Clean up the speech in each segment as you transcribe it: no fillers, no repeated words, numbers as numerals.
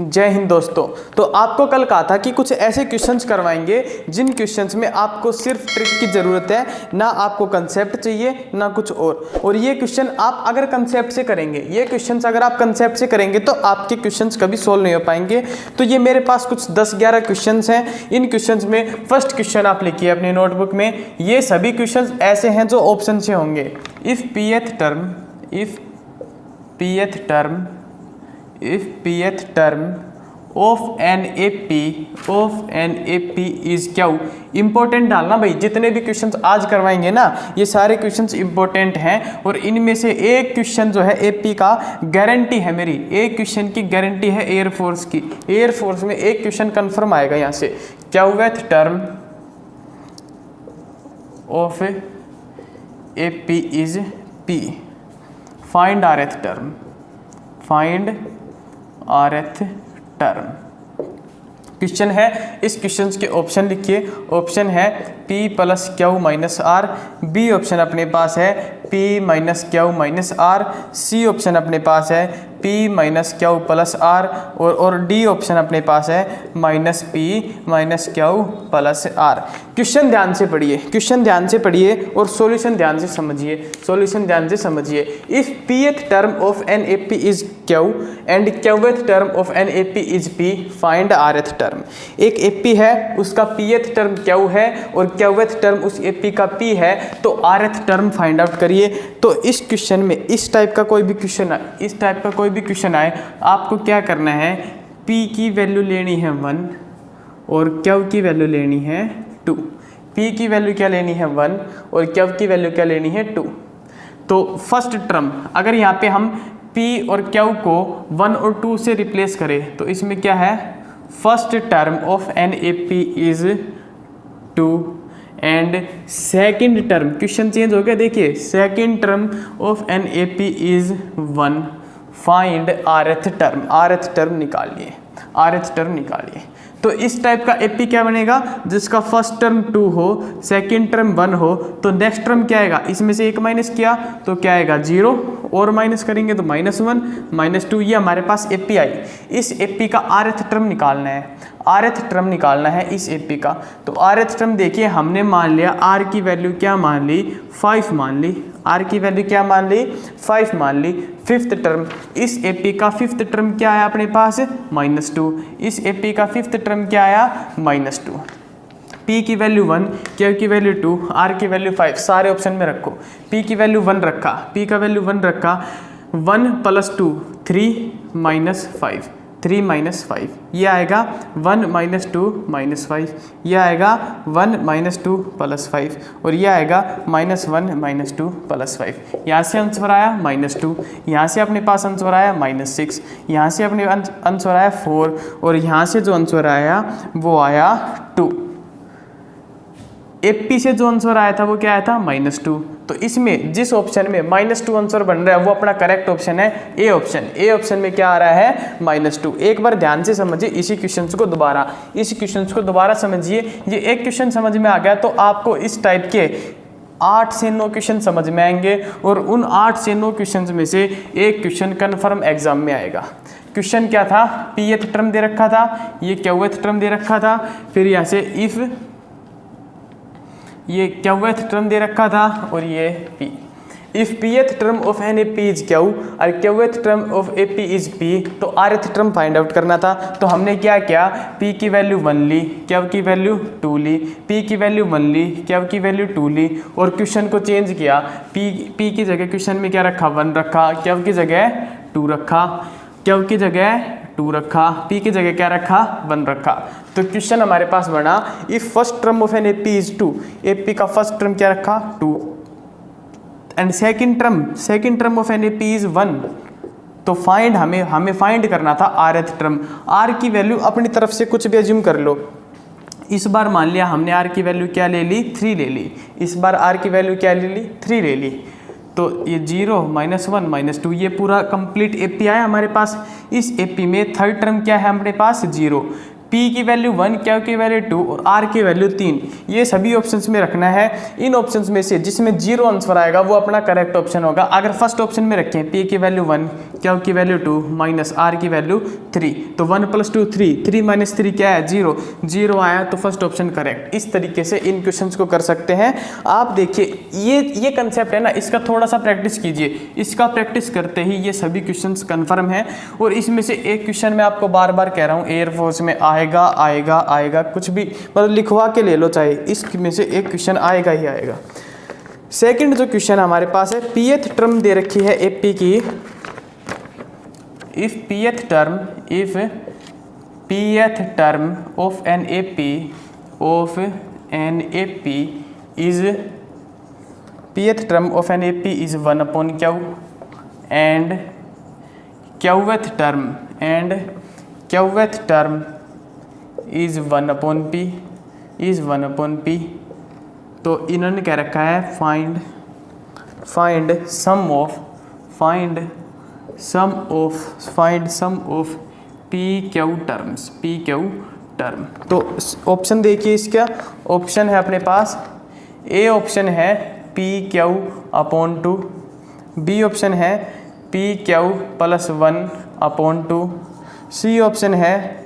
जय हिंद दोस्तों। तो आपको कल कहा था कि कुछ ऐसे क्वेश्चंस करवाएंगे जिन क्वेश्चंस में आपको सिर्फ ट्रिक की ज़रूरत है, ना आपको कंसेप्ट चाहिए ना कुछ और ये क्वेश्चन आप अगर कंसेप्ट से करेंगे, ये क्वेश्चंस अगर आप कंसेप्ट से करेंगे तो आपके क्वेश्चंस कभी सोल्व नहीं हो पाएंगे। तो ये मेरे पास कुछ 10-11 क्वेश्चंस हैं। इन क्वेश्चंस में फर्स्ट क्वेश्चन आप लिखिए अपनी नोटबुक में। ये सभी क्वेश्चंस ऐसे हैं जो ऑप्शन से होंगे। If pth term of an AP is क्या। इंपॉर्टेंट डालना भाई, जितने भी क्वेश्चंस आज करवाएंगे ना ये सारे क्वेश्चंस इंपॉर्टेंट हैं। और इनमें से एक क्वेश्चन जो है एपी का गारंटी है, मेरी एक क्वेश्चन की गारंटी है एयरफोर्स की। एयरफोर्स में एक क्वेश्चन कंफर्म आएगा यहाँ से। Qth term of AP is p, find rth term, find rth term question है। इस क्वेश्चन के ऑप्शन लिखिए। ऑप्शन है P plus q minus r, b option अपने पास है P minus q minus r, c option अपने पास है P minus q plus r और डी ऑप्शन अपने पास है minus P minus q plus r. Question ध्यान से पढ़िए, क्वेश्चन ध्यान से पढ़िए और सॉल्यूशन ध्यान से समझिए, सॉल्यूशन ध्यान से समझिए। If pth term of an AP is Q and qth term of an AP is P, find rth term. एक AP है उसका pth टर्म क्यू है और क्यूथ टर्म उस AP का P है, तो rth टर्म फाइंड आउट करिए। तो इस क्वेश्चन में इस टाइप का कोई भी क्वेश्चन आए, इस टाइप का कोई भी क्वेश्चन आए, आपको क्या करना है, P की वैल्यू लेनी है 1 और Q की वैल्यू लेनी है 2। P की वैल्यू क्या लेनी है 1 और Q की वैल्यू क्या लेनी है 2। तो फर्स्ट टर्म अगर यहाँ पे हम P और Q को 1 और 2 से रिप्लेस करें तो इसमें क्या है, first term of an AP is 2 and second term, question change हो गया देखिए, second term of an AP is 1, find rth term. rth term निकालिए, rth टर्म निकालिए। तो इस टाइप का AP क्या बनेगा, जिसका फर्स्ट टर्म 2 हो, सेकेंड टर्म 1 हो, तो नेक्स्ट टर्म क्या आएगा, इसमें से एक माइनस किया तो क्या आएगा 0 और माइनस करेंगे तो -1 -2। ये हमारे पास AP आई। इस AP का rth टर्म निकालना है, rth टर्म निकालना है इस AP का। तो rth टर्म देखिए, हमने मान लिया r की वैल्यू क्या मान ली, 5 मान ली, r की वैल्यू क्या मान ली, 5 मान ली। फिफ्थ टर्म, इस AP का फिफ्थ टर्म क्या आया अपने पास, -2। इस AP का फिफ्थ टर्म क्या आया, -2। P की वैल्यू 1, Q की वैल्यू 2, R की वैल्यू 5, सारे ऑप्शन में रखो। P की वैल्यू 1 रखा, P का वैल्यू 1 रखा, 1 + 2 3 - 5, 3 - 5, ये आएगा 1 - 2 - 5, ये आएगा 1 - 2 + 5 और ये आएगा -1 - 2 + 5। यहाँ से आंसर आया -2, यहाँ से अपने पास आंसर आया -6, यहाँ से अपने आंसर आया 4 और यहाँ से जो आंसर आया वो आया 2। AP से जो आंसर आया था वो क्या आया था, -2। तो इसमें जिस ऑप्शन में -2 आंसर बन रहा है वो अपना करेक्ट ऑप्शन है ए ऑप्शन। ए ऑप्शन में क्या आ रहा है, -2। एक बार ध्यान से समझिए इसी क्वेश्चन को दोबारा, इस क्वेश्चन को दोबारा समझिए। ये एक क्वेश्चन समझ में आ गया तो आपको इस टाइप के 8 से 9 क्वेश्चन समझ में आएंगे और उन 8 से 9 क्वेश्चन में से एक क्वेश्चन कन्फर्म एग्जाम में आएगा। क्वेश्चन क्या था, pth टर्म दे रखा था, ये क्यूथ टर्म दे रखा था, फिर यहाँ से इफ ये क्यूथ टर्म दे रखा था और ये P। If pth term of an AP is Q और qth term of AP is P, तो rth टर्म फाइंड आउट करना था। तो हमने क्या किया, P की वैल्यू 1 ली, Q की वैल्यू 2 ली, P की वैल्यू 1 ली, Q की वैल्यू 2 ली और क्वेश्चन को चेंज किया। P की जगह क्वेश्चन में क्या रखा, 1 रखा, Q की जगह 2 रखा, Q की जगह 2 रखा, P की जगह क्या रखा, 1 रखा। तो क्वेश्चन हमारे पास बना, if first term of an AP is 2, AP का फर्स्ट टर्म क्या रखा 2 and second term of an AP is 1, तो फाइंड हमें फाइंड करना था rth टर्म। R की वैल्यू अपनी तरफ से कुछ भी अज्यूम कर लो। इस बार मान लिया हमने R की वैल्यू क्या ले ली, 3 ले ली। इस बार R की वैल्यू क्या ले ली, 3 ले ली। तो ये 0 -1 -2 ये पूरा कंप्लीट AP आया हमारे पास। इस AP में थर्ड टर्म क्या है हमारे पास, 0। P की वैल्यू 1, Q की वैल्यू 2 और R की वैल्यू 3, ये सभी ऑप्शंस में रखना है। इन ऑप्शंस में से जिसमें 0 आंसर आएगा वो अपना करेक्ट ऑप्शन होगा। अगर फर्स्ट ऑप्शन में रखें P की वैल्यू 1, क्या की वैल्यू 2 माइनस आर की वैल्यू 3, तो 1 + 2 3, 3 - 3 क्या है 0, 0 आया तो फर्स्ट ऑप्शन करेक्ट। इस तरीके से इन क्वेश्चंस को कर सकते हैं आप। देखिए ये कंसेप्ट है ना, इसका थोड़ा सा प्रैक्टिस कीजिए, इसका प्रैक्टिस करते ही ये सभी क्वेश्चंस कंफर्म हैं। और इसमें से एक क्वेश्चन मैं आपको बार बार कह रहा हूँ एयरफोर्स में आएगा आएगा आएगा, कुछ भी मतलब लिखवा के ले लो, चाहे इसमें से एक क्वेश्चन आएगा ही आएगा। सेकंड जो क्वेश्चन हमारे पास है, pth टर्म दे रखी है एपी की। If pth term of an AP is pth term of an AP is 1/Q and qth term is 1/P तो इन्होंने क्या रखा है, find sum of PQ term. तो ऑप्शन देखिए, इसका ऑप्शन है अपने पास, ए ऑप्शन है PQ/2, बी ऑप्शन है PQ + 1/2, सी ऑप्शन है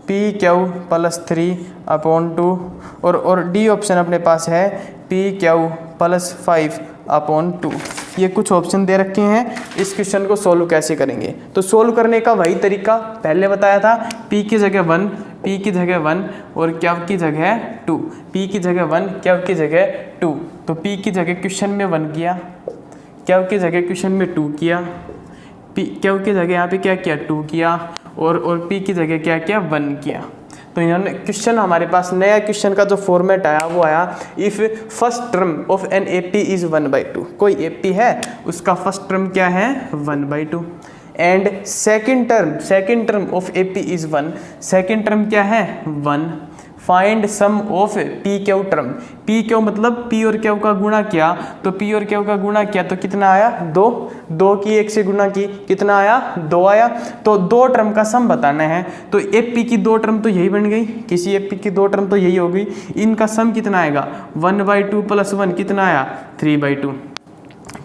PQ + 3/2 और डी ऑप्शन अपने पास है PQ + 5/2। ये कुछ ऑप्शन दे रखे हैं। इस क्वेश्चन को सोल्व कैसे करेंगे, तो सोल्व करने का वही तरीका पहले बताया था, P की जगह 1, P की जगह 1 और Q की जगह 2, P की जगह 1, Q की जगह 2। तो P की जगह क्वेश्चन में 1 किया, Q की जगह क्वेश्चन में 2 किया, Q की जगह यहाँ पे क्या किया 2 किया और P की जगह क्या किया 1 किया। तो इन्होंने क्वेश्चन हमारे पास नया क्वेश्चन का जो फॉर्मेट आया वो आया, if first term of an AP is 1/2। कोई एपी है उसका फर्स्ट टर्म क्या है 1/2 and second term of AP is 1, second term क्या है 1। Find sum of PQ term, PQ मतलब P और Q का गुणा किया, तो P और Q का गुणा किया तो कितना आया 2, 2 की 1 से गुणा की कितना आया 2 आया। तो 2 टर्म का सम बताना है, तो AP की 2 टर्म तो यही बन गई, किसी AP की 2 टर्म तो यही हो गई, इनका सम कितना आएगा 1/2 + 1 कितना आया 3/2।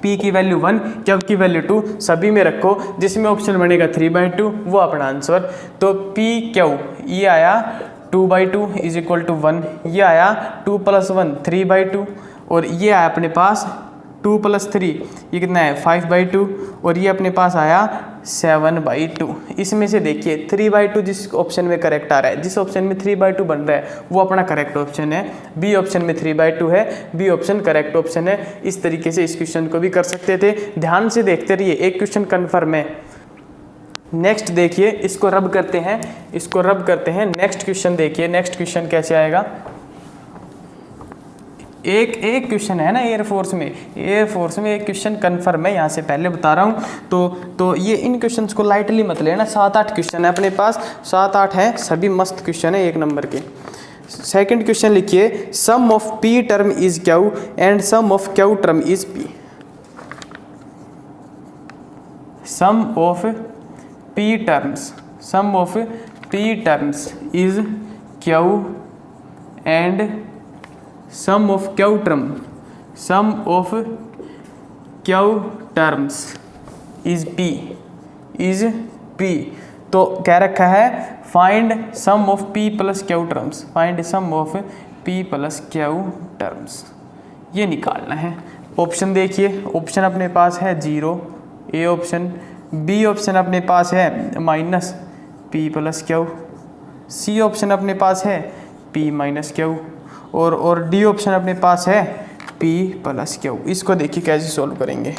P की वैल्यू 1, Q की वैल्यू 2, सभी में रखो, जिसमें ऑप्शन बनेगा 3/2 वो अपना आंसर। तो PQ ये आया 2/2 = 1, ये आया 2 + 1 3/2 और ये आया अपने पास 2 + 3 ये कितना है 5/2 और ये अपने पास आया 7/2। इसमें से देखिए 3/2 जिस ऑप्शन में करेक्ट आ रहा है, जिस ऑप्शन में 3/2 बन रहा है वो अपना करेक्ट ऑप्शन है, बी ऑप्शन में 3/2 है, बी ऑप्शन करेक्ट ऑप्शन है। इस तरीके से इस क्वेश्चन को भी कर सकते थे। ध्यान से देखते रहिए, एक क्वेश्चन कन्फर्म है। नेक्स्ट देखिए, इसको रब करते हैं, नेक्स्ट क्वेश्चन देखिए, नेक्स्ट क्वेश्चन कैसे आएगा। एक क्वेश्चन है ना एयरफोर्स में एक क्वेश्चन कन्फर्म है, यहाँ से पहले बता रहा हूँ। तो ये इन क्वेश्चंस को लाइटली मत लेना, 7-8 क्वेश्चन है अपने पास, 7-8 है, सभी मस्त क्वेश्चन है 1 नंबर के। सेकंड क्वेश्चन लिखिए, sum of P term is Q and sum of Q term is P। Sum of P terms is Q and sum of Q terms is P। तो क्या रखा है, find sum of P + Q terms, ये निकालना है। Option देखिए, option अपने पास है 0 ए ऑप्शन, बी ऑप्शन अपने पास है -P + Q, सी ऑप्शन अपने पास है P - Q और डी ऑप्शन अपने पास है P + Q। इसको देखिए कैसे सोल्व करेंगे।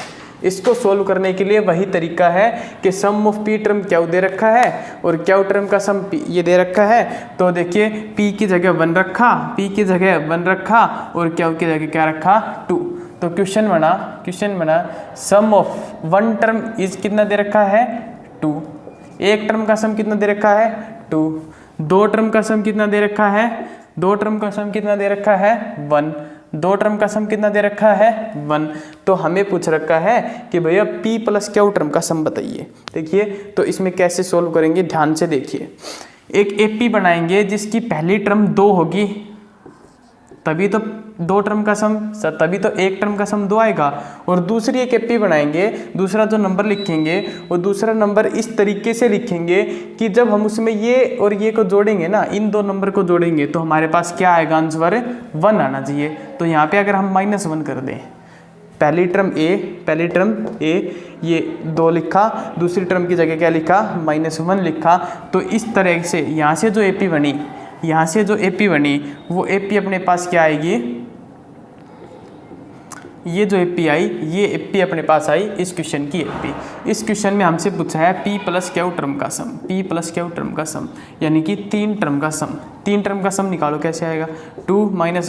इसको सोल्व करने के लिए वही तरीका है कि सम ऑफ P टर्म Q दे रखा है और Q टर्म का सम P ये दे रखा है। तो देखिए P की जगह 1 रखा, P की जगह 1 रखा और Q की जगह क्या रखा 2। तो क्वेश्चन बना सम ऑफ 1 टर्म इज कितना दे रखा है 2, एक टर्म का सम कितना दे रखा है 2, 2 टर्म का सम कितना दे रखा है 2 टर्म का सम कितना दे रखा है 1, 2 टर्म का सम कितना दे रखा है 1। तो हमें पूछ रखा है कि भैया P + Q टर्म का सम बताइए। देखिए तो इसमें कैसे सोल्व करेंगे, ध्यान से देखिए। एक AP बनाएंगे जिसकी पहली टर्म 2 होगी, तभी तो दो टर्म का सम सर, तभी तो एक टर्म का सम 2 आएगा। और दूसरी एक एपी बनाएंगे, दूसरा जो नंबर लिखेंगे वो दूसरा नंबर इस तरीके से लिखेंगे कि जब हम उसमें ये और ये को जोड़ेंगे ना, इन दो नंबर को जोड़ेंगे तो हमारे पास क्या आएगा, आंसर 1 आना चाहिए। तो यहाँ पे अगर हम -1 कर दें, पहली टर्म ए ये 2 लिखा, दूसरी टर्म की जगह क्या लिखा, -1 लिखा। तो इस तरह से यहाँ से जो एपी बनी वो एपी अपने पास क्या आएगी, ये जो एपी आई, ये एपी अपने पास आई इस क्वेश्चन की एपी। इस क्वेश्चन में हमसे पूछा है P + Q टर्म का सम, यानी कि 3 टर्म का सम। 3 टर्म का सम निकालो, कैसे आएगा, 2 - 1 -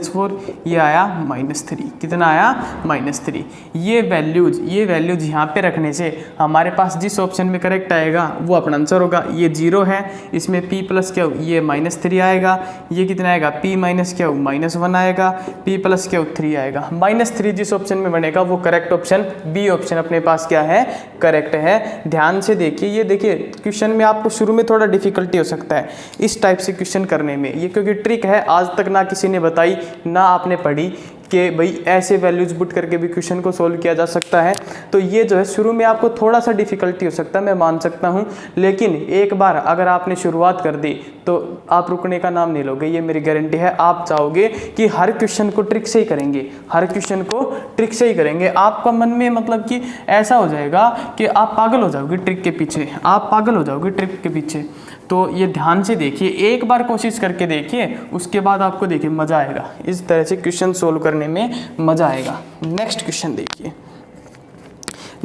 4, ये आया -3। कितना आया, -3। ये वैल्यूज यहाँ पे रखने से हमारे पास जिस ऑप्शन में करेक्ट आएगा वो अपना आंसर होगा। ये 0 है, इसमें P + Q ये -3 आएगा, ये कितना आएगा, P - Q -1 आएगा, P + Q 3 आएगा। -3 जिस ऑप्शन में बनेगा वो करेक्ट ऑप्शन, बी ऑप्शन अपने पास क्या है, करेक्ट है। ध्यान से देखिए, ये देखिए क्वेश्चन में आपको शुरू में थोड़ा डिफिकल्टी हो सकता है इस टाइप से क्वेश्चन करने में, ये क्योंकि ट्रिक है, आज तक ना किसी ने बताई ना आपने पढ़ी कि भाई ऐसे वैल्यूज पुट करके भी क्वेश्चन को सोल्व किया जा सकता है। तो ये जो है शुरू में आपको थोड़ा सा डिफिकल्टी हो सकता है, मैं मान सकता हूँ, लेकिन एक बार अगर आपने शुरुआत कर दी तो आप रुकने का नाम नहीं लोगे, ये मेरी गारंटी है। आप चाहोगे कि हर क्वेश्चन को ट्रिक से ही करेंगे, आपका मन में मतलब कि ऐसा हो जाएगा कि आप पागल हो जाओगे ट्रिक के पीछे। तो ये ध्यान से देखिए, एक बार कोशिश करके देखिए, उसके बाद आपको देखिए मज़ा आएगा, इस तरह से क्वेश्चन सोल्व करने में मज़ा आएगा। नेक्स्ट क्वेश्चन देखिए,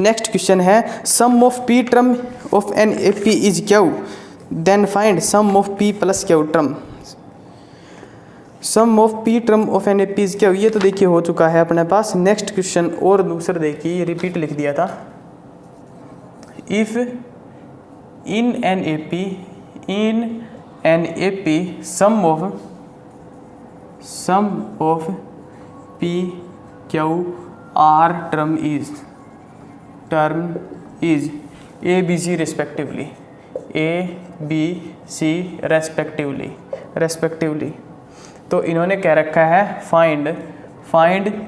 नेक्स्ट क्वेश्चन है sum of P term of an AP is Q, then find sum of P + Q term. Sum of P term of an AP is Q, ये तो देखिए हो चुका है अपने पास। नेक्स्ट क्वेश्चन और दूसरा देखिए, ये रिपीट लिख दिया था। If in an AP some of P Q R term is ABC respectively. तो इन्होंने कह रखा है फाइंड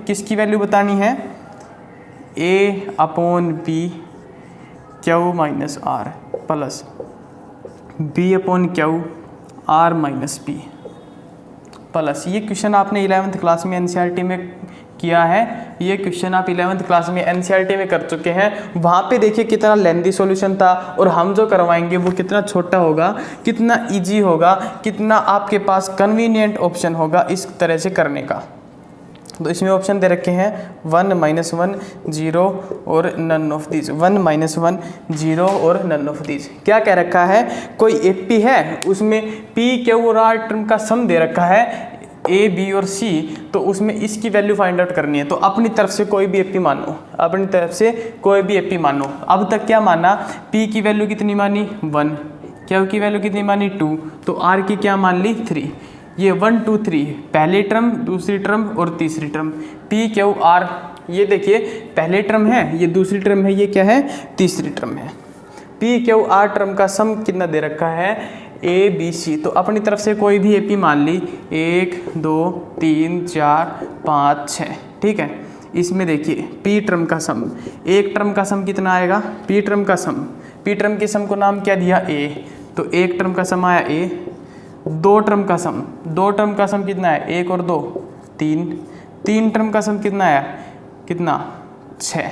किसकी वैल्यू बतानी है, A/B Q - R plus B/Q R - P plus. ये क्वेश्चन आपने 11th क्लास में NCERT में किया है, ये क्वेश्चन आप 11th क्लास में NCERT में कर चुके हैं। वहाँ पे देखिए कितना लेंथी सॉल्यूशन था, और हम जो करवाएंगे वो कितना छोटा होगा, कितना इजी होगा, कितना आपके पास कन्वीनियंट ऑप्शन होगा इस तरह से करने का। तो इसमें ऑप्शन दे रखे हैं 1 - 1 0 और नन ऑफ दीज, 1 - 1 0 और नन ऑफ दीज। क्या कह रखा है, कोई एपी है, उसमें P Q और R टर्म का सम दे रखा है A B और C, तो उसमें इसकी वैल्यू फाइंड आउट करनी है। तो अपनी तरफ से कोई भी एपी मानो, अब तक क्या माना, P की वैल्यू कितनी मानी 1, Q की वैल्यू कितनी मानी 2, तो R की क्या मान ली 3। ये 1 2 3 पहली टर्म, दूसरी टर्म और तीसरी टर्म, P Q R, ये देखिए पहले टर्म है, ये दूसरी टर्म है, ये क्या है, तीसरी टर्म है। P Q R टर्म का सम कितना दे रखा है, A B C। तो अपनी तरफ से कोई भी एपी मान ली, 1 2 3 4 5 6, ठीक है। इसमें देखिए P टर्म का सम, एक टर्म का सम कितना आएगा, P टर्म के सम को नाम क्या दिया, A। तो एक टर्म का सम आया A। दो टर्म का सम कितना है, 1 और 2 3, तीन टर्म का सम कितना आया, कितना 6।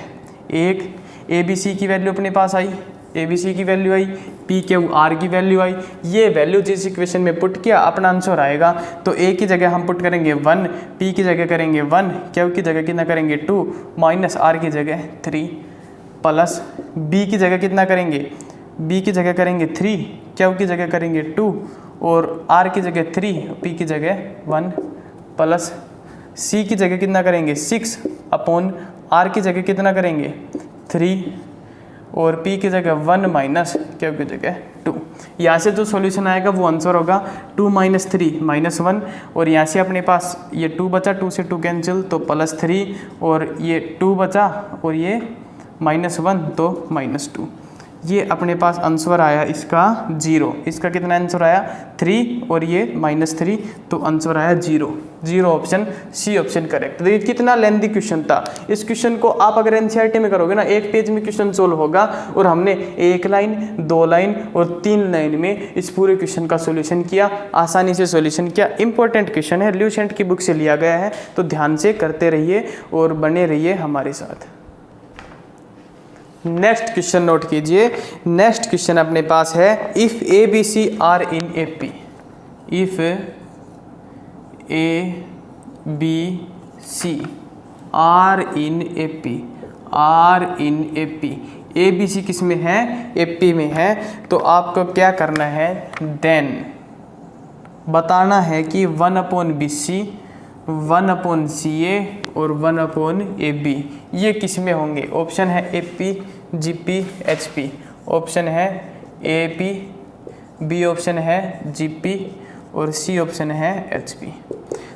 एक ABC की वैल्यू अपने पास आई, ABC की वैल्यू आई, P Q R की वैल्यू आई। ये वैल्यू जिस इक्वेशन में पुट किया अपना आंसर आएगा। तो A की जगह हम पुट करेंगे 1, P की जगह करेंगे 1, Q की जगह कितना करेंगे 2, माइनस R की जगह 3, प्लस B की जगह कितना करेंगे, B की जगह करेंगे 3, Q की जगह करेंगे 2 और R की जगह 3, P की जगह 1, प्लस C की जगह कितना करेंगे 6 अपॉन R की जगह कितना करेंगे 3 और P की जगह 1 माइनस Q की जगह 2। यहाँ से जो सॉल्यूशन आएगा वो आंसर होगा 2 - 3 -1, और यहाँ से अपने पास ये 2 बचा, 2 से 2 कैंसिल तो +3, और ये 2 बचा और ये -1 तो -2। ये अपने पास आंसर आया इसका 0। इसका कितना आंसर आया 3 और ये -3, तो आंसर आया 0 ऑप्शन सी ऑप्शन करेक्ट। तो ये कितना लेंथी क्वेश्चन था। इस क्वेश्चन को आप अगर एनसीईआरटी में करोगे ना, एक पेज में क्वेश्चन सोल्व होगा और हमने 1 लाइन 2 लाइन और 3 लाइन में इस पूरे क्वेश्चन का सॉल्यूशन किया, आसानी से सॉल्यूशन किया। इंपॉर्टेंट क्वेश्चन है, ल्यूसेंट की बुक से लिया गया है, तो ध्यान से करते रहिए और बने रहिए हमारे साथ। नेक्स्ट क्वेश्चन नोट कीजिए। नेक्स्ट क्वेश्चन अपने पास है if A B C are in A P. If A B C are in A P, are in A P, A B C किस में है, ए पी में है। तो आपको क्या करना है, देन बताना है कि 1/BC 1/CA और 1/AB ये किस में होंगे। ऑप्शन है AP GP HP, ऑप्शन है AP, B ऑप्शन है GP और C ऑप्शन है HP।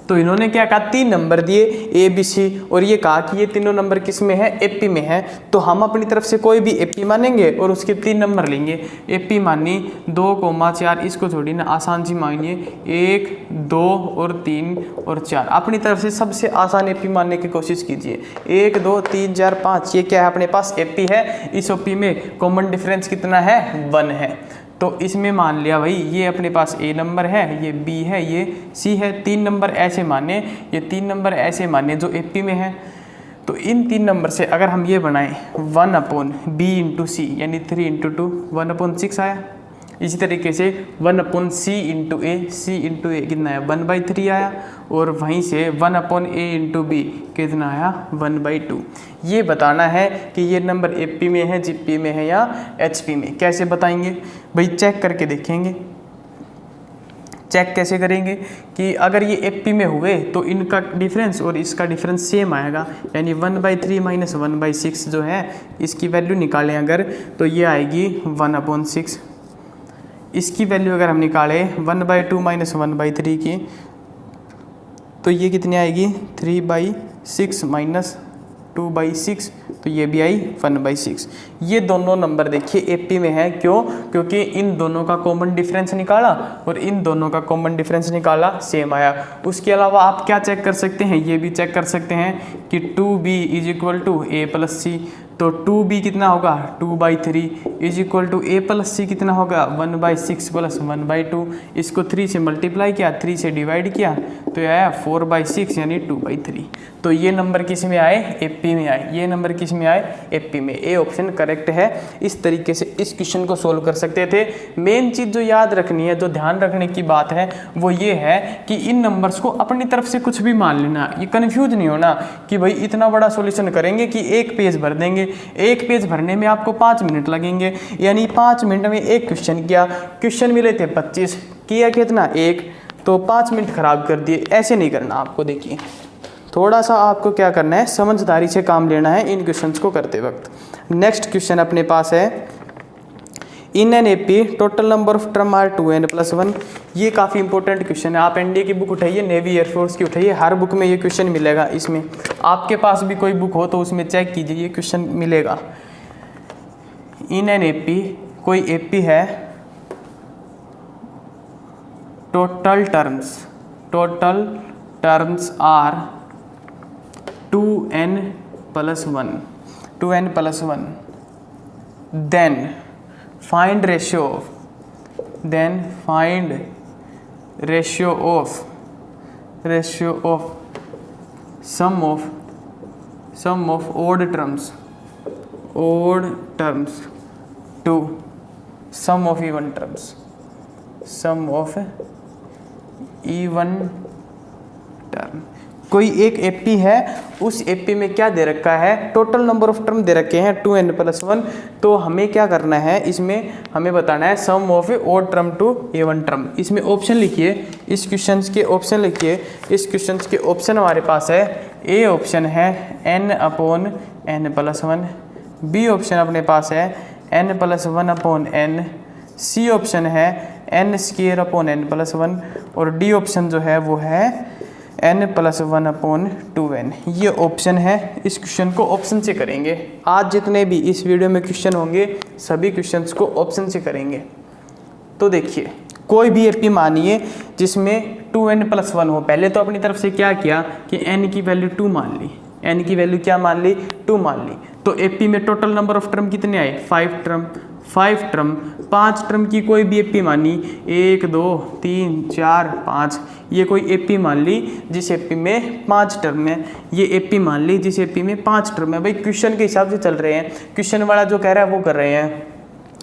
तो इन्होंने क्या कहा, 3 नंबर दिए A B C और ये कहा कि ये तीनों नंबर किस में है, AP में है। तो हम अपनी तरफ से कोई भी AP मानेंगे और उसके 3 नंबर लेंगे। AP मानी 2,4, इसको थोड़ी ना आसान सी मानिए, 1 2 और 3 और 4। अपनी तरफ से सबसे आसान AP मानने की कोशिश कीजिए। 1 2 3 4 5 ये क्या है, अपने पास AP है। इस AP में कॉमन डिफरेंस कितना है, 1 है। तो इसमें मान लिया भाई ये अपने पास A नंबर है, ये B है, ये C है। 3 नंबर ऐसे माने, ये 3 नंबर ऐसे माने जो AP में है। तो इन 3 नंबर से अगर हम ये बनाएं 1/B × C यानी 3 × 2 1/6 आया। इसी तरीके से 1/C × A, C × A कितना है 1/3 आया। और वहीं से 1/A × B कितना आया 1/2। ये बताना है कि ये नंबर AP में है, GP में है या HP में। कैसे बताएंगे भाई, चेक करके देखेंगे। चेक कैसे करेंगे कि अगर ये AP में हुए तो इनका डिफरेंस और इसका डिफरेंस सेम आएगा, यानी 1/3 - 1/6 जो है इसकी वैल्यू निकालें अगर, तो ये आएगी 1/6। इसकी वैल्यू अगर हम निकालें 1/2 - 1/3 की, तो ये कितनी आएगी 3/6 - 2/6, तो ये भी आई 1/6। ये दोनों नंबर देखिए AP में है, क्यों, क्योंकि इन दोनों का कॉमन डिफरेंस निकाला और इन दोनों का कॉमन डिफरेंस निकाला, सेम आया। उसके अलावा आप क्या चेक कर सकते हैं, ये भी चेक कर सकते हैं कि 2B = A + C। तो 2B कितना होगा 2/3 = A + C कितना होगा 1/6 + 1/2। इसको 3 से मल्टीप्लाई किया, 3 से डिवाइड किया, तो ये आया 4/6 यानी 2/3। तो ये नंबर किस में आए, AP में आए। ये नंबर किस में आए, AP में। A ऑप्शन करेक्ट है। इस तरीके से इस क्वेश्चन को सोल्व कर सकते थे। मेन चीज़ जो याद रखनी है, जो ध्यान रखने की बात है, वो ये है कि इन नंबर्स को अपनी तरफ से कुछ भी मान लेना। ये कन्फ्यूज नहीं होना कि भाई इतना बड़ा सॉल्यूशन करेंगे कि एक पेज भर देंगे। एक पेज भरने में आपको 5 मिनट लगेंगे, यानी 5 मिनट में एक क्वेश्चन किया। क्वेश्चन मिले थे 25, किया कितना 1, तो 5 मिनट खराब कर दिए। ऐसे नहीं करना आपको। देखिए थोड़ा सा आपको क्या करना है, समझदारी से काम लेना है इन क्वेश्चंस को करते वक्त। नेक्स्ट क्वेश्चन अपने पास है in an AP total number of term are 2n+1। ये काफ़ी इंपॉर्टेंट क्वेश्चन है। आप NDA की बुक उठाइए, नेवी एयरफोर्स की उठाइए, हर बुक में ये क्वेश्चन मिलेगा। इसमें आपके पास भी कोई बुक हो तो उसमें चेक कीजिए, ये क्वेश्चन मिलेगा। इन एन AP कोई AP है, total terms are 2n+1 then find ratio of sum of odd terms to sum of even terms, term। कोई एक AP है, उस AP में क्या दे रखा है, टोटल नंबर ऑफ टर्म दे रखे हैं 2n+1। तो हमें क्या करना है, इसमें हमें बताना है sum of odd term to even term. इसमें ऑप्शन लिखिए, इस क्वेश्चन के ऑप्शन लिखिए। इस क्वेश्चन के ऑप्शन हमारे पास है, A ऑप्शन है n/n+1, B ऑप्शन अपने पास है n+1/n, C ऑप्शन है n² n+1 और D ऑप्शन जो है वो है n+1/2n। ये ऑप्शन है। इस क्वेश्चन को ऑप्शन से करेंगे। आज जितने भी इस वीडियो में क्वेश्चन होंगे सभी क्वेश्चंस को ऑप्शन से करेंगे। तो देखिए, कोई भी एपी मानिए जिसमें 2n+1 हो। पहले तो अपनी तरफ से क्या किया कि n की वैल्यू 2 मान ली। n की वैल्यू क्या मान ली? 2 मान ली। तो एपी में टोटल नंबर ऑफ टर्म कितने आए? 5 टर्म। 5 टर्म की कोई भी एपी मानी, 1 2 3 4 5, ये कोई एपी मान ली जिस एपी में 5 टर्म है। ये एपी मान ली जिस एपी में 5 टर्म है। भाई क्वेश्चन के हिसाब से चल रहे हैं। क्वेश्चन वाला जो कह रहा है वो कर रहे हैं।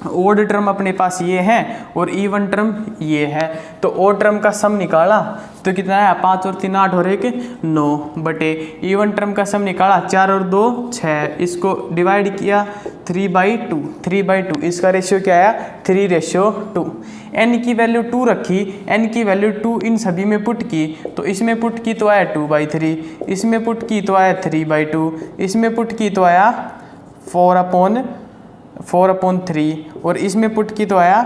ओड टर्म अपने पास ये है और इवन टर्म ये है। तो ओड टर्म का सम निकाला तो कितना है? 5 और 3 8 और 1 9 बटे इवन टर्म का सम निकाला 4 और 2 6। इसको डिवाइड किया 3/2। 3/2 इसका रेशियो क्या आया? 3:2। n की वैल्यू 2 रखी। n की वैल्यू 2 इन सभी में पुट की तो इसमें पुट की तो आया 2/3, इसमें पुट की तो आया 3/2, इसमें पुट की तो आया 4/3 और इसमें पुट की तो आया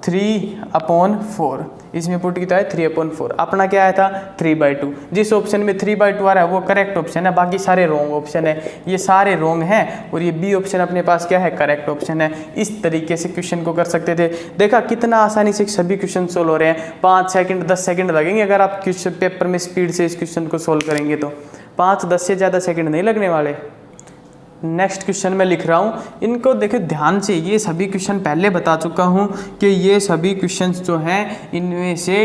3/4। इसमें पुट की तो आया 3/4। अपना क्या आया था? 3/2। जिस ऑप्शन में 3/2 आ रहा है वो करेक्ट ऑप्शन है, बाकी सारे रॉन्ग ऑप्शन है। ये सारे रॉन्ग हैं और ये बी ऑप्शन अपने पास क्या है? करेक्ट ऑप्शन है। इस तरीके से क्वेश्चन को कर सकते थे। देखा कितना आसानी से सभी क्वेश्चन सोल्व हो रहे हैं। 5 सेकंड 10 सेकंड लगेंगे अगर आप क्वेश्चन पेपर में स्पीड से इस क्वेश्चन को सोल्व करेंगे तो 5-10 से ज़्यादा सेकंड नहीं लगने वाले। नेक्स्ट क्वेश्चन मैं लिख रहा हूँ, इनको देखो ध्यान से। ये सभी क्वेश्चन पहले बता चुका हूँ कि ये सभी क्वेश्चंस जो हैं इनमें से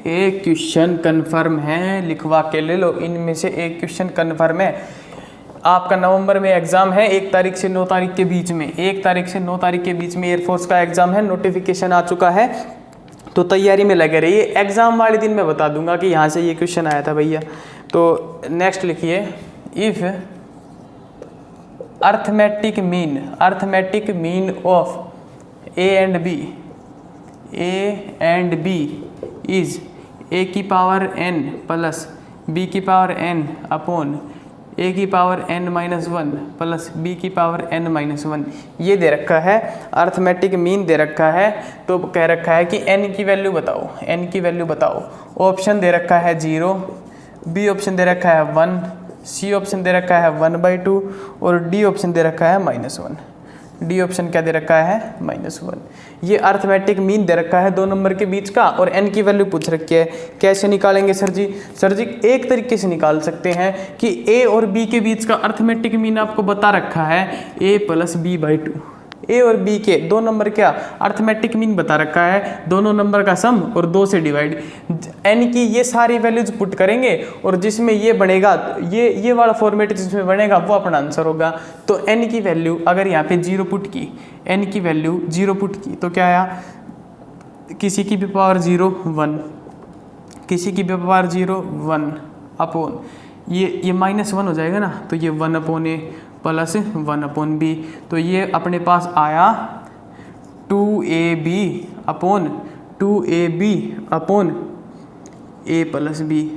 एक क्वेश्चन कन्फर्म है। लिखवा के ले लो, इनमें से एक क्वेश्चन कन्फर्म है। आपका नवंबर में एग्ज़ाम है 1 तारीख से 9 तारीख के बीच में। 1 तारीख से 9 तारीख के बीच में एयरफोर्स का एग्ज़ाम है। नोटिफिकेशन आ चुका है तो तैयारी में लगे रहिए। एग्ज़ाम वाले दिन मैं बता दूंगा कि यहाँ से ये क्वेश्चन आया था भैया। तो नेक्स्ट लिखिए, if arithmetic mean of a and b is a की पावर n प्लस b की पावर n अपॉन a की पावर n-1 प्लस b की पावर n-1, ये दे रखा है। अर्थमेटिक मीन दे रखा है तो कह रखा है कि n की वैल्यू बताओ। n की वैल्यू बताओ। ऑप्शन दे रखा है 0, b ऑप्शन दे रखा है 1, सी ऑप्शन दे रखा है 1/2 और डी ऑप्शन दे रखा है -1। डी ऑप्शन क्या दे रखा है? -1। ये अर्थमेटिक मीन दे रखा है 2 नंबर के बीच का और n की वैल्यू पूछ रखी है। कैसे निकालेंगे सर जी? एक तरीके से निकाल सकते हैं कि a और b के बीच का अर्थमेटिक मीन आपको बता रखा है a + b/2। ए और बी के 2 नंबर क्या अर्थमेटिक मीन बता रखा है, दोनों नंबर का सम और 2 से डिवाइड। एन की ये सारी वैल्यूज पुट करेंगे और जिसमें ये बनेगा, ये वाला फॉर्मेट जिसमें बनेगा वो अपना आंसर होगा। तो एन की वैल्यू अगर यहाँ पे 0 पुट की, एन की वैल्यू 0 पुट की तो क्या आया? किसी की भी पावर 0 1, किसी की भी पावर 0 1 अपॉन ये -1 हो जाएगा ना, तो ये 1/a प्लस 1/b। तो ये अपने पास आया 2ab upon a + b।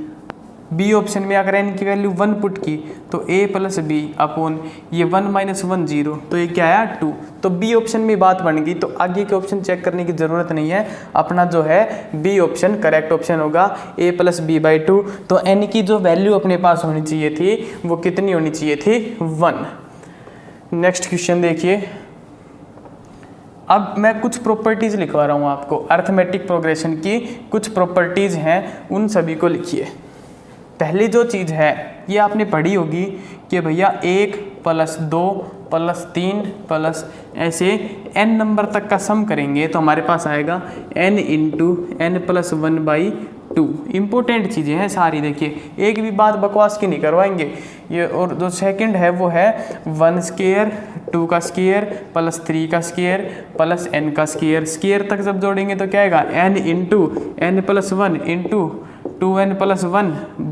B option में अगर n की वैल्यू 1 पुट की तो a + b अपॉन ये 1 - 1 0, तो ये क्या आया 2। तो बी ऑप्शन में बात बन गई। तो आगे के ऑप्शन चेक करने की ज़रूरत नहीं है, अपना जो है बी ऑप्शन करेक्ट ऑप्शन होगा, a + b/2। तो n की जो वैल्यू अपने पास होनी चाहिए थी वो कितनी होनी चाहिए थी? 1। नेक्स्ट क्वेश्चन देखिए। अब मैं कुछ प्रॉपर्टीज़ लिखवा रहा हूँ आपको, अर्थमेटिक प्रोग्रेशन की कुछ प्रॉपर्टीज़ हैं, उन सभी को लिखिए। पहली जो चीज़ है ये आपने पढ़ी होगी कि भैया 1 + 2 + 3 प्लस ऐसे n नंबर तक का सम करेंगे तो हमारे पास आएगा n × n + 1/2। इम्पोर्टेंट चीज़ें हैं सारी, देखिए एक भी बात बकवास की नहीं करवाएंगे ये। और जो सेकंड है वो है 1² 2 का स्क्वायर प्लस 3 का स्क्वायर प्लस n का स्क्वायर। स्क्वायर तक जब जोड़ेंगे तो क्या आएगा? n × n + 1 × 2n +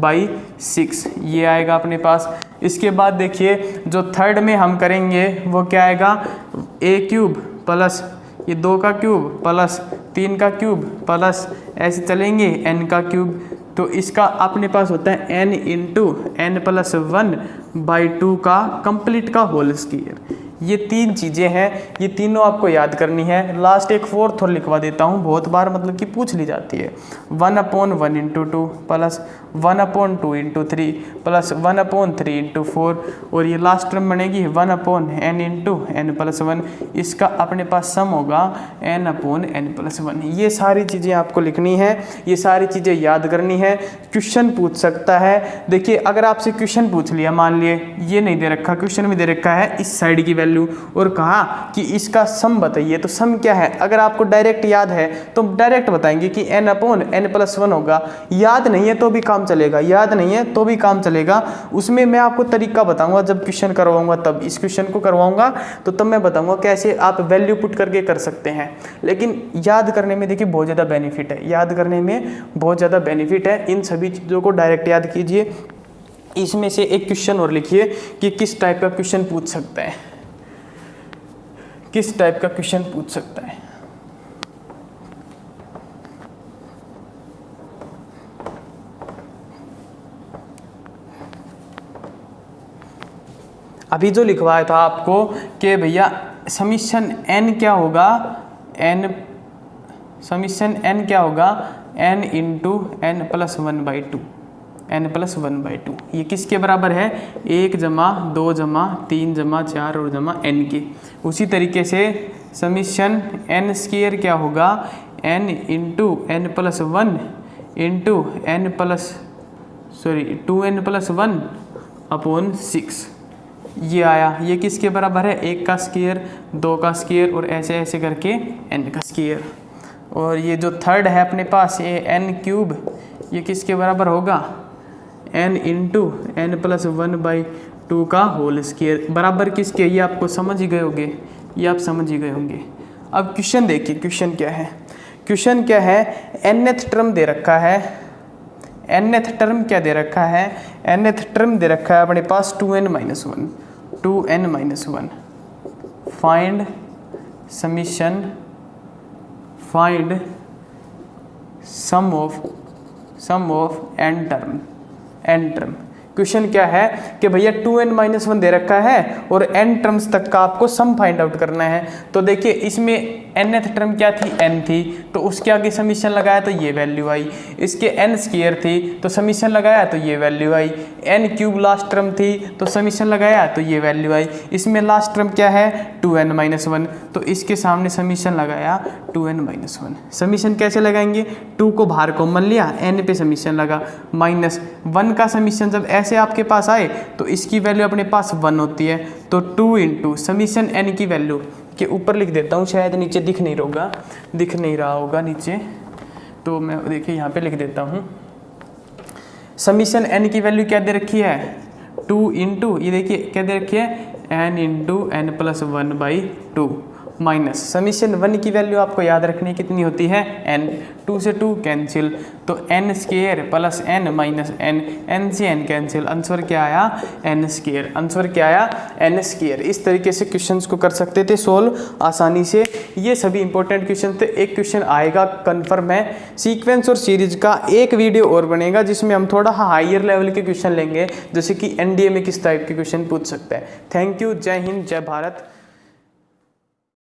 1/6, ये आएगा अपने पास। इसके बाद देखिए जो थर्ड में हम करेंगे वो क्या आएगा? a³ प्लस ये 2 का क्यूब प्लस 3 का क्यूब प्लस ऐसे चलेंगे n का क्यूब। तो इसका अपने पास होता है n × n + 1/2 का कंप्लीट का होल स्क्वायर। ये 3 चीज़ें हैं, ये तीनों आपको याद करनी है। लास्ट एक फोर्थ और लिखवा देता हूँ, बहुत बार मतलब कि पूछ ली जाती है। 1/1 × 2 प्लस 1/2 × 3 प्लस 1/3 × 4 और ये लास्ट टर्म बनेगी 1/n × n+1। इसका अपने पास सम होगा n/n+1। ये सारी चीज़ें आपको लिखनी है, ये सारी चीज़ें याद करनी है। क्वेश्चन पूछ सकता है। देखिए अगर आपसे क्वेश्चन पूछ लिया, मान लिए ये नहीं दे रखा, क्वेश्चन में दे रखा है इस साइड की वैल्यू और कहा कि इसका सम बताइए, तो सम क्या है? अगर आपको डायरेक्ट याद है तो डायरेक्ट बताएंगे कि n/n+1 होगा। याद नहीं है तो भी काम चलेगा, याद नहीं है तो भी काम चलेगा। उसमें मैं आपको तरीका बताऊंगा, जब क्वेश्चन करवाऊंगा तब इस क्वेश्चन को करवाऊंगा तो तब मैं बताऊंगा कैसे आप वैल्यू पुट करके कर सकते हैं। लेकिन याद करने में देखिए बहुत ज़्यादा बेनिफिट है, याद करने में बहुत ज़्यादा बेनिफिट है। इन सभी चीज़ों को डायरेक्ट याद कीजिए। इसमें से एक क्वेश्चन और लिखिए कि किस टाइप का क्वेश्चन पूछ सकता है, किस टाइप का क्वेश्चन पूछ सकता है। अभी जो लिखवाया था आपको कि भैया समीशन n क्या होगा, समीशन n क्या होगा, n × n+1/2, n+1/2। ये किसके बराबर है? 1 + 2 + 3 + 4 और जमा n के। उसी तरीके से समीशन n² क्या होगा, n × n+1 × 2n+1/6। ये आया, ये किसके बराबर है? 1 का स्क्वायर, 2 का स्क्वायर और ऐसे ऐसे करके n का स्क्वायर। और ये जो थर्ड है अपने पास ये n³, ये किसके बराबर होगा? n × n+1/2 का होल स्क्वायर। बराबर किसके? ये आपको समझ ही गए होंगे, ये आप समझ ही गए होंगे। अब क्वेश्चन देखिए, क्वेश्चन क्या है? क्वेश्चन क्या है? nth टर्म दे रखा है, nth टर्म क्या दे रखा है? nth टर्म दे रखा है अपने पास 2n-1, 2n-1। Find summation, find sum of n term. Question क्या है कि भैया 2n-1 दे रखा है और n टर्म्स तक का आपको सम फाइंड आउट करना है। तो देखिए इसमें nth टर्म क्या थी? n थी, तो उसके आगे समीशन लगाया तो ये वैल्यू आई। इसके n² थी तो समीशन लगाया तो ये वैल्यू आई। n³ लास्ट टर्म थी तो समीशन लगाया तो ये वैल्यू आई। इसमें लास्ट टर्म क्या है? 2n-1, तो इसके सामने समीशन लगाया 2n-1। समीशन कैसे लगाएंगे? 2 को बाहर कॉमन लिया, n पे समीशन लगा, -1 का समीशन जब ऐसे आपके पास आए तो इसकी वैल्यू अपने पास 1 होती है। तो 2 × समीशन n की वैल्यू के ऊपर लिख देता हूँ, शायद नीचे दिख नहीं रहा होगा नीचे, तो मैं देखिए यहाँ पे लिख देता हूँ। समीशन n की वैल्यू क्या दे रखी है? 2 × ये देखिए क्या दे रखी है? n × n+1/2 माइनस समीशन 1 की वैल्यू आपको याद रखनी कितनी होती है? n। 2 से 2 कैंसिल, तो n² + n - n, n से n कैंसिल, आंसर क्या आया? n²। आंसर क्या आया? n²। इस तरीके से क्वेश्चंस को कर सकते थे सोल्व आसानी से। ये सभी इंपॉर्टेंट क्वेश्चन थे। एक क्वेश्चन आएगा कन्फर्म है, सीक्वेंस और सीरीज का एक वीडियो और बनेगा जिसमें हम थोड़ा हायर लेवल के क्वेश्चन लेंगे, जैसे कि NDA में किस टाइप के क्वेश्चन पूछ सकते हैं। थैंक यू, जय हिंद, जय भारत।